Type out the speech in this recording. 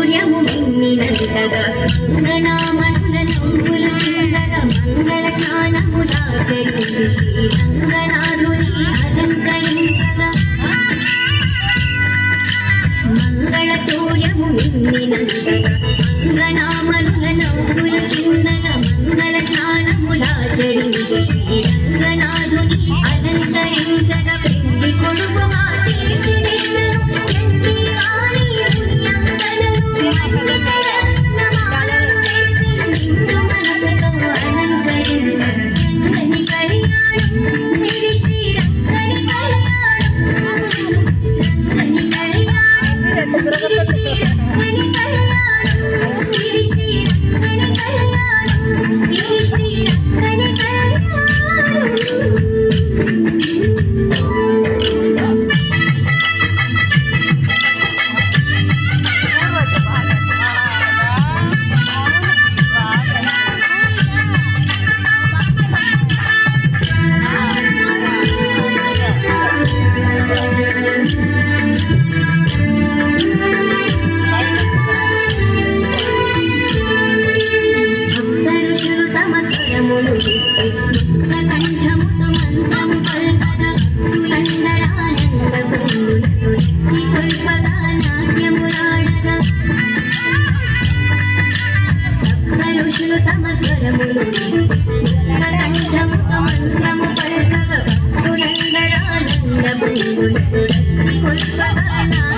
మంగళతూర్యమునినగ శ్రీరంగనాథుని అలంకరించగా మంగళనామనుల నవ్వుల చిందగా మంగళ స్నానములాచరించి శ్రీరంగనాథుని అలంకరించగా పెళ్లి కొడుకుగా తీర్చిదిద్దను చెంది వారి పుణ్యంతలను రత్నమాలలు వేసి నిండు మనసుతో అలంకరించగా రంగని కళ్యాణం ఇది శ్రీరంగని కళ్యాణం రంగని కళ్యాణం ఇది శ్రీరంగని కళ్యాణం ఇది శ్రీరంగని కళ్యాణం ఇది శ్రీరంగని కళ్యాణం కంఠముతో మంత్రము పల్కగా భక్తులందరానంద పూలతో కొల్పగా నాట్యములాడగా సప్త ఋషులు తమ స్వరములు కంఠముతో మంత్రము పల్కగా భక్తులందరానంద పూలతో కొల్పగా